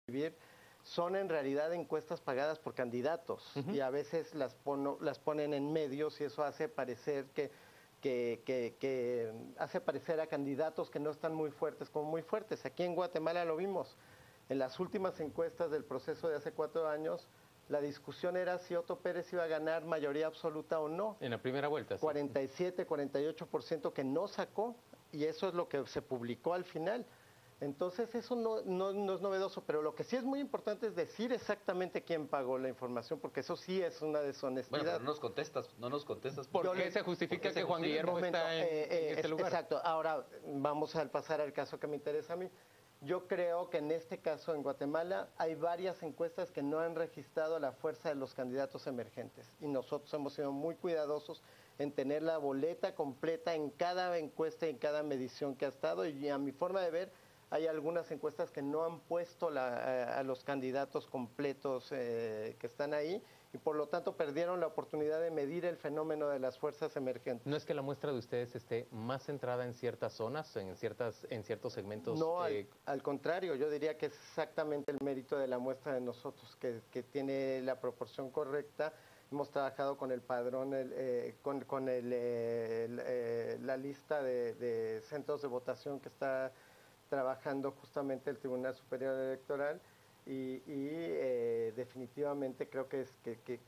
vivir son en realidad encuestas pagadas por candidatos y a veces las ponen en medios y eso hace parecer que hace parecer a candidatos que no están muy fuertes como muy fuertes. Aquí en Guatemala lo vimos. En las últimas encuestas del proceso de hace 4 años, la discusión era si Otto Pérez iba a ganar mayoría absoluta o no. En la primera vuelta, sí. 47, 48% que no sacó, y eso es lo que se publicó al final. Entonces eso no es novedoso, pero lo que sí es muy importante es decir exactamente quién pagó la información, porque eso sí es una deshonestidad. Bueno, pero no nos contestas. ¿Por qué se justifica que Juan Guillermo está en este lugar? Exacto, ahora vamos a pasar al caso que me interesa a mí. Yo creo que en este caso en Guatemala hay varias encuestas que no han registrado la fuerza de los candidatos emergentes y nosotros hemos sido muy cuidadosos en tener la boleta completa en cada encuesta y en cada medición que ha estado, y a mi forma de ver hay algunas encuestas que no han puesto a los candidatos completos que están ahí y por lo tanto perdieron la oportunidad de medir el fenómeno de las fuerzas emergentes. ¿No es que la muestra de ustedes esté más centrada en ciertas zonas, en ciertos segmentos? No, al contrario, yo diría que es exactamente el mérito de la muestra de nosotros, que tiene la proporción correcta. Hemos trabajado con el padrón, la lista de centros de votación que está trabajando justamente el Tribunal Superior Electoral y definitivamente creo que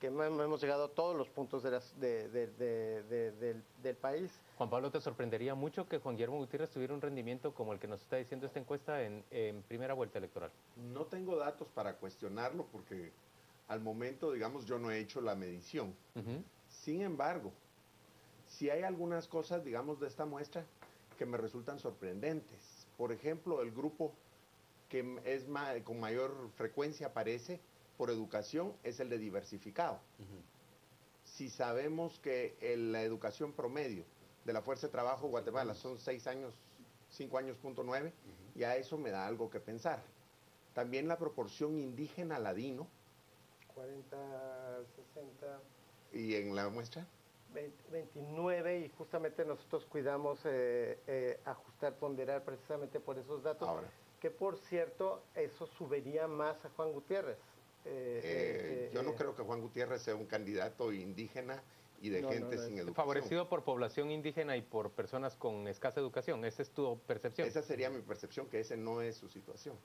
hemos llegado a todos los puntos del país. Juan Pablo, ¿te sorprendería mucho que Juan Guillermo Gutiérrez tuviera un rendimiento como el que nos está diciendo esta encuesta en primera vuelta electoral? No tengo datos para cuestionarlo porque al momento, digamos, yo no he hecho la medición. Sin embargo, si hay algunas cosas, digamos, de esta muestra que me resultan sorprendentes. Por ejemplo, el grupo que con mayor frecuencia aparece por educación es el de diversificado. Si sabemos que la educación promedio de la Fuerza de Trabajo de Guatemala son 5 años, punto 9, ya eso me da algo que pensar. También la proporción indígena ladino. 40, 60. ¿Y en la muestra? 29, y justamente nosotros cuidamos ajustar, ponderar precisamente por esos datos. Ahora, que por cierto, eso subiría más a Juan Gutiérrez. Yo no creo que Juan Gutiérrez sea un candidato indígena y de gente sin educación. Favorecido por población indígena y por personas con escasa educación, ¿esa es tu percepción? Esa sería mi percepción, que ese no es su situación.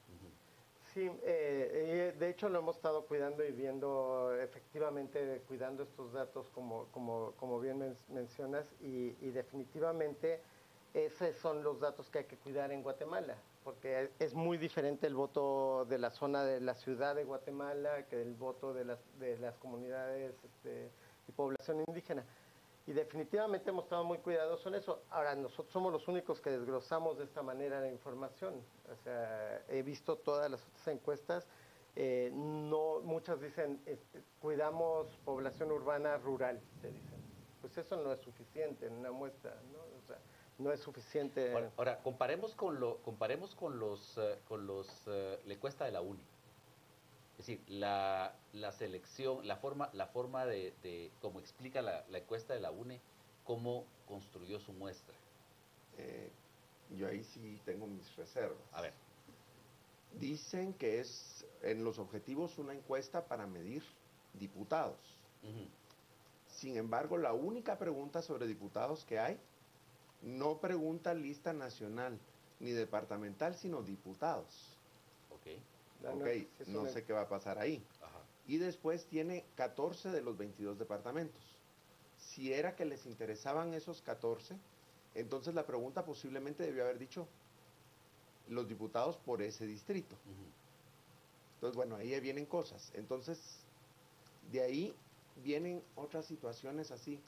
Sí, de hecho lo hemos estado cuidando y viendo, efectivamente, cuidando estos datos como bien mencionas, y definitivamente esos son los datos que hay que cuidar en Guatemala, porque es muy diferente el voto de la zona de la ciudad de Guatemala que el voto de las comunidades y población indígena. Y definitivamente hemos estado muy cuidadosos en eso. Ahora, nosotros somos los únicos que desglosamos de esta manera la información. O sea, he visto todas las otras encuestas. Muchas dicen, cuidamos población urbana rural, te dicen. Pues eso no es suficiente en una muestra, ¿no? O sea, no es suficiente. Ahora comparemos con la encuesta de la UNE. Es decir, la selección, la forma de cómo explica la encuesta de la UNE, cómo construyó su muestra. Yo ahí sí tengo mis reservas. A ver. Dicen que es en los objetivos una encuesta para medir diputados. Sin embargo, la única pregunta sobre diputados que hay, no pregunta lista nacional ni departamental, sino diputados. No sé qué va a pasar ahí. Y después tiene 14 de los 22 departamentos. Si era que les interesaban esos 14, entonces la pregunta posiblemente debió haber dicho los diputados por ese distrito. Entonces, bueno, ahí vienen cosas. Entonces, de ahí vienen otras situaciones así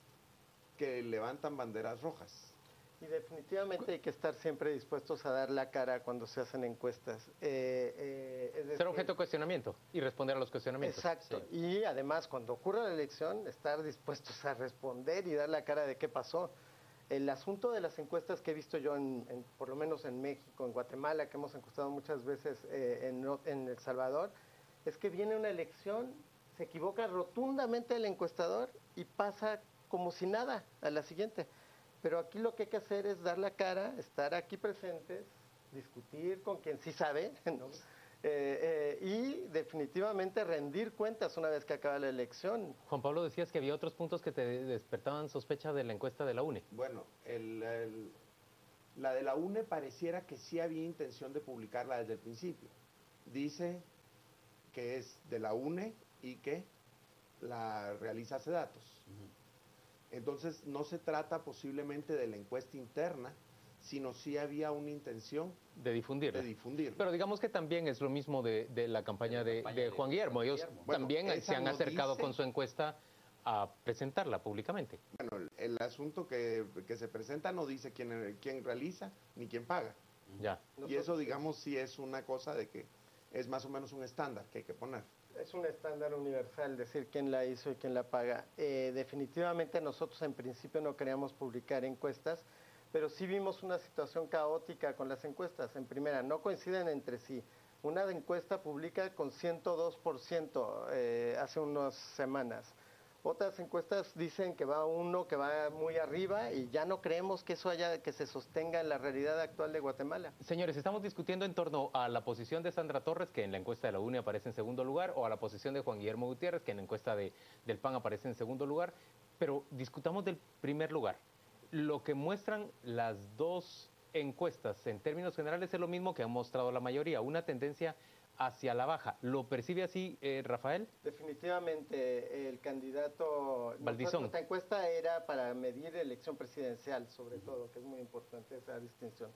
que levantan banderas rojas. Y definitivamente hay que estar siempre dispuestos a dar la cara cuando se hacen encuestas. Ser objeto de cuestionamiento y responder a los cuestionamientos. Exacto. Sí. Y además, cuando ocurra la elección, estar dispuestos a responder y dar la cara de qué pasó. El asunto de las encuestas que he visto yo, por lo menos en México, en Guatemala, que hemos encuestado muchas veces en El Salvador, es que viene una elección, se equivoca rotundamente el encuestador y pasa como si nada a la siguiente. Pero aquí lo que hay que hacer es dar la cara, estar aquí presentes, discutir con quien sí sabe, ¿no? Y definitivamente rendir cuentas una vez que acaba la elección. Juan Pablo, decías que había otros puntos que te despertaban sospecha de la encuesta de la UNE. Bueno, la de la UNE pareciera que sí había intención de publicarla desde el principio. Dice que es de la UNE y que la realiza Sedatos. Entonces no se trata posiblemente de la encuesta interna, sino sí había una intención de difundirla. Pero digamos que también es lo mismo de la campaña de Juan Guillermo. Ellos también se han acercado con su encuesta a presentarla públicamente. Bueno, el asunto que se presenta no dice quién realiza ni quién paga. Ya. Y eso, digamos, sí es una cosa de que es más o menos un estándar que hay que poner. Es un estándar universal decir quién la hizo y quién la paga. Definitivamente nosotros en principio no queríamos publicar encuestas, pero sí vimos una situación caótica con las encuestas. En primera, no coinciden entre sí. Una encuesta publica con 102% hace unas semanas. Otras encuestas dicen que va uno que va muy arriba y ya no creemos que eso que se sostenga en la realidad actual de Guatemala. Señores, estamos discutiendo en torno a la posición de Sandra Torres, que en la encuesta de la UNE aparece en segundo lugar, o a la posición de Juan Guillermo Gutiérrez, que en la encuesta del PAN aparece en segundo lugar, pero discutamos del primer lugar. Lo que muestran las dos encuestas en términos generales es lo mismo que han mostrado la mayoría, una tendencia hacia la baja. ¿Lo percibe así, Rafael? Definitivamente, el candidato... Valdizón. Esta encuesta era para medir elección presidencial, sobre todo, que es muy importante esa distinción.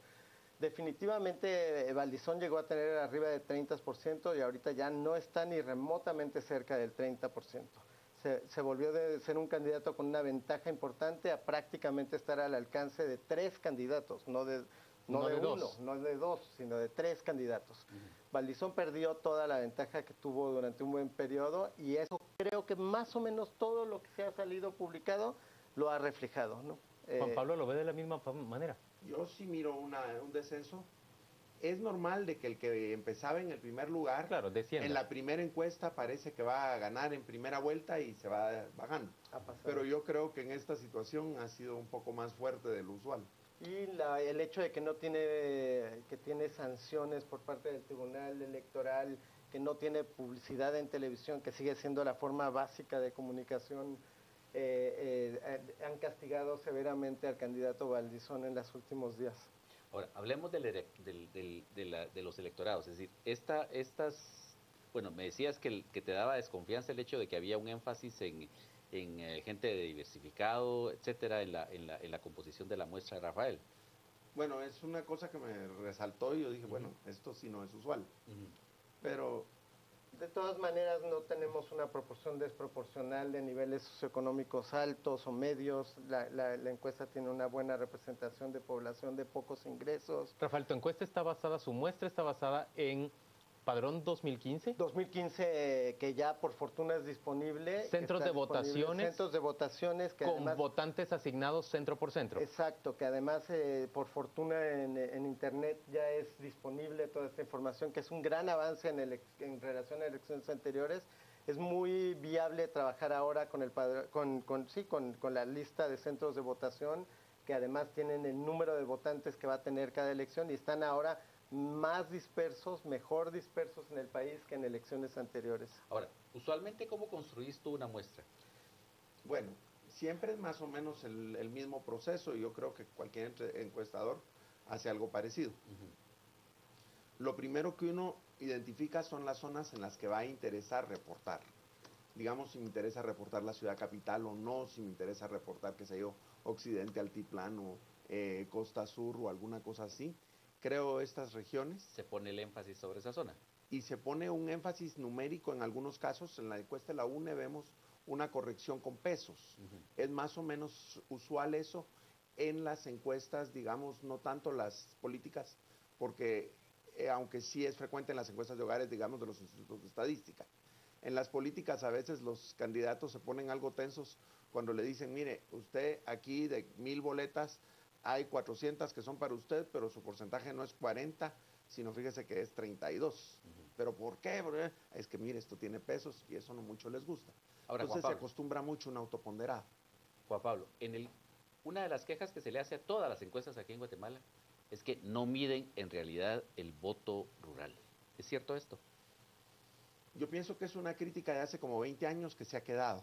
Definitivamente, Valdizón llegó a tener arriba de 30% y ahorita ya no está ni remotamente cerca del 30%. Se volvió de ser un candidato con una ventaja importante a prácticamente estar al alcance de 3 candidatos, no de dos, sino de 3 candidatos. Valdizón perdió toda la ventaja que tuvo durante un buen periodo y eso creo que más o menos todo lo que se ha salido publicado lo ha reflejado, ¿no? Juan Pablo lo ve de la misma manera. Yo sí miro un descenso. Es normal de que el que empezaba en el primer lugar, claro, en la primera encuesta parece que va a ganar en primera vuelta y se va bajando. Pero yo creo que en esta situación ha sido un poco más fuerte de lo usual. Y el hecho de que tiene sanciones por parte del Tribunal Electoral, que no tiene publicidad en televisión, que sigue siendo la forma básica de comunicación, han castigado severamente al candidato Valdizón en los últimos días. Ahora, hablemos de los electorados, es decir, bueno, me decías que te daba desconfianza el hecho de que había un énfasis en gente de diversificado, etcétera, en la composición de la muestra de Rafael. Bueno, es una cosa que me resaltó y yo dije, bueno, esto sí no es usual. Pero de todas maneras no tenemos una proporción desproporcional de niveles socioeconómicos altos o medios. La encuesta tiene una buena representación de población de pocos ingresos. Rafael, tu encuesta su muestra está basada en Padrón 2015. 2015, que ya por fortuna es disponible. Centros de votaciones. Centros de votaciones. Que con además, votantes asignados centro por centro. Exacto, que además por fortuna en Internet ya es disponible toda esta información, que es un gran avance en relación a elecciones anteriores. Es muy viable trabajar ahora con la lista de centros de votación, que además tienen el número de votantes que va a tener cada elección y están ahora más dispersos, mejor dispersos en el país que en elecciones anteriores. Ahora, usualmente, ¿cómo construís tú una muestra? Bueno, siempre es más o menos el mismo proceso y yo creo que cualquier encuestador hace algo parecido. Lo primero que uno identifica son las zonas en las que va a interesar reportar. Digamos, si me interesa reportar la ciudad capital o no, si me interesa reportar, qué sé yo, Occidente, Altiplano, Costa Sur o alguna cosa así. Creo estas regiones. Se pone el énfasis sobre esa zona. Y se pone un énfasis numérico en algunos casos. En la encuesta de la UNE vemos una corrección con pesos. Es más o menos usual eso en las encuestas, digamos, no tanto las políticas, porque aunque sí es frecuente en las encuestas de hogares, digamos, de los institutos de estadística. En las políticas a veces los candidatos se ponen algo tensos cuando le dicen, mire, usted aquí de 1000 boletas, hay 400 que son para usted, pero su porcentaje no es 40, sino fíjese que es 32. ¿Pero por qué? Porque es que mire, esto tiene pesos y eso no mucho les gusta. Ahora, entonces se acostumbra mucho un autoponderado. Juan Pablo, una de las quejas que se le hace a todas las encuestas aquí en Guatemala es que no miden en realidad el voto rural. ¿Es cierto esto? Yo pienso que es una crítica de hace como 20 años que se ha quedado.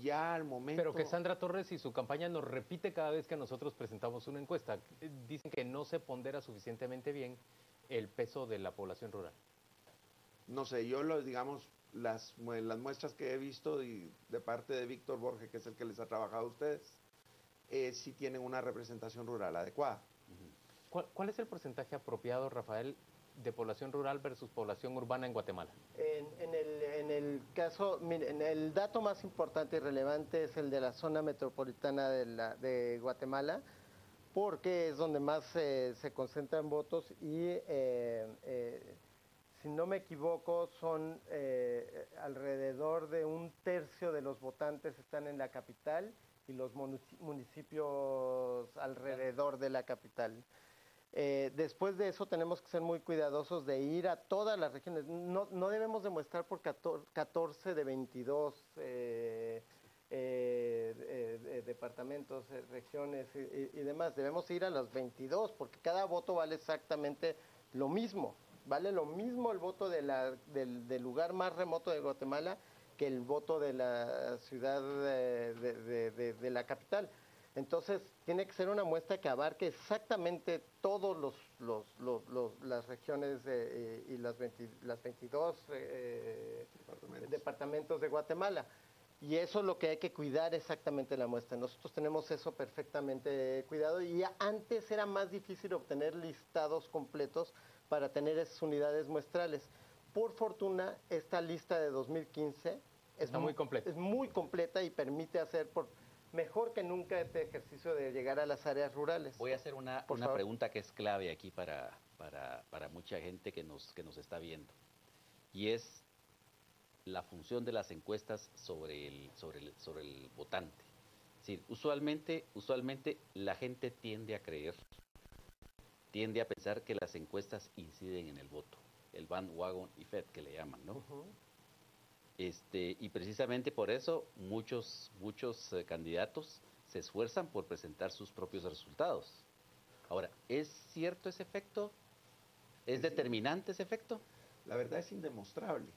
Ya al momento... Pero que Sandra Torres y su campaña nos repite cada vez que nosotros presentamos una encuesta. Dicen que no se pondera suficientemente bien el peso de la población rural. No sé, yo digamos, las muestras que he visto de parte de Víctor Borges, que es el que les ha trabajado a ustedes, sí tienen una representación rural adecuada. ¿Cuál es el porcentaje apropiado, Rafael, de población rural versus población urbana en Guatemala? En el caso, miren, el dato más importante y relevante es el de la zona metropolitana de Guatemala, porque es donde más se concentran votos y, si no me equivoco, son alrededor de 1/3 de los votantes están en la capital y los municipios alrededor de la capital. Después de eso tenemos que ser muy cuidadosos de ir a todas las regiones. No debemos demostrar por 14 de 22 departamentos, regiones y demás. Debemos ir a los 22 porque cada voto vale exactamente lo mismo. Vale lo mismo el voto del lugar más remoto de Guatemala que el voto de la ciudad de la capital. Entonces, tiene que ser una muestra que abarque exactamente todos las regiones y las 22 departamentos de Guatemala. Y eso es lo que hay que cuidar exactamente la muestra. Nosotros tenemos eso perfectamente cuidado y antes era más difícil obtener listados completos para tener esas unidades muestrales. Por fortuna, esta lista de 2015 está muy completa. Es muy completa y permite hacer mejor que nunca este ejercicio de llegar a las áreas rurales. Voy a hacer una pregunta que es clave aquí para mucha gente que nos está viendo. Y es la función de las encuestas sobre el votante. Es decir, usualmente la gente tiende a pensar que las encuestas inciden en el voto. El bandwagon effect que le llaman, ¿no? Y precisamente por eso muchos candidatos se esfuerzan por presentar sus propios resultados. Ahora, ¿es cierto ese efecto? ¿Es determinante ese efecto? La verdad es indemostrable,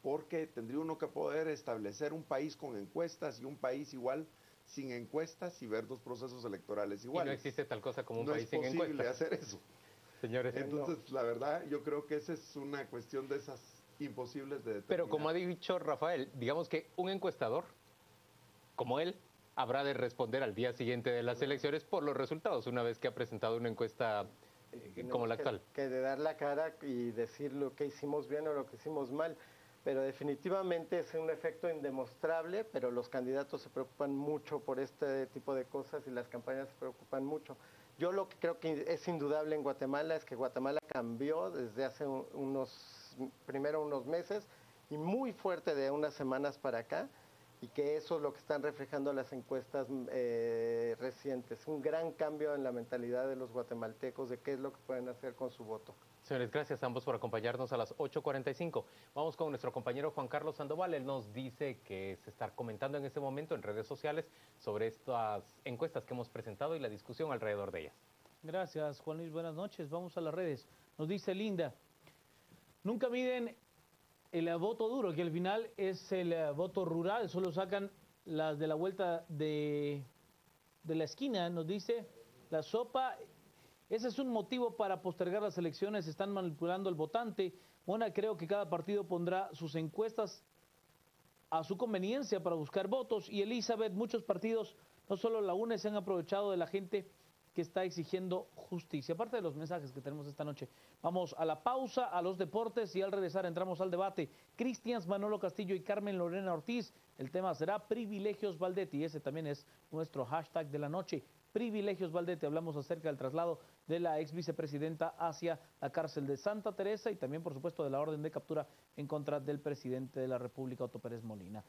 porque tendría uno que poder establecer un país con encuestas y un país igual sin encuestas y ver dos procesos electorales iguales. Y no existe tal cosa como un país sin encuestas. No es posible hacer eso. Señores, entonces, la verdad, yo creo que esa es una cuestión de esas imposibles de determinar. Pero como ha dicho Rafael, digamos que un encuestador, como él, habrá de responder al día siguiente de las elecciones por los resultados, una vez que ha presentado una encuesta como la actual. Que de dar la cara y decir lo que hicimos bien o lo que hicimos mal. Pero definitivamente es un efecto indemostrable, pero los candidatos se preocupan mucho por este tipo de cosas y las campañas se preocupan mucho. Yo lo que creo que es indudable en Guatemala es que Guatemala cambió desde hace primero unos meses y muy fuerte de unas semanas para acá, y que eso es lo que están reflejando las encuestas recientes. Un gran cambio en la mentalidad de los guatemaltecos de qué es lo que pueden hacer con su voto. Señores, gracias a ambos por acompañarnos a las 8:45. Vamos con nuestro compañero Juan Carlos Sandoval. Él nos dice que se está comentando en este momento en redes sociales sobre estas encuestas que hemos presentado y la discusión alrededor de ellas. Gracias, Juan Luis. Buenas noches. Vamos a las redes. Nos dice Linda, nunca miden el voto duro, que al final es el voto rural, solo sacan las de la vuelta de la esquina, nos dice la sopa. Ese es un motivo para postergar las elecciones, están manipulando al votante. Bueno, creo que cada partido pondrá sus encuestas a su conveniencia para buscar votos. Y Elizabeth, muchos partidos, no solo la UNE, se han aprovechado de la gente que está exigiendo justicia. Aparte de los mensajes que tenemos esta noche, vamos a la pausa, a los deportes, y al regresar entramos al debate. Cristians, Manolo Castillo y Carmen Lorena Ortiz. El tema será Privilegios Valdetti. Ese también es nuestro hashtag de la noche. Privilegios Valdetti. Hablamos acerca del traslado de la ex vicepresidenta hacia la cárcel de Santa Teresa y también, por supuesto, de la orden de captura en contra del presidente de la República, Otto Pérez Molina.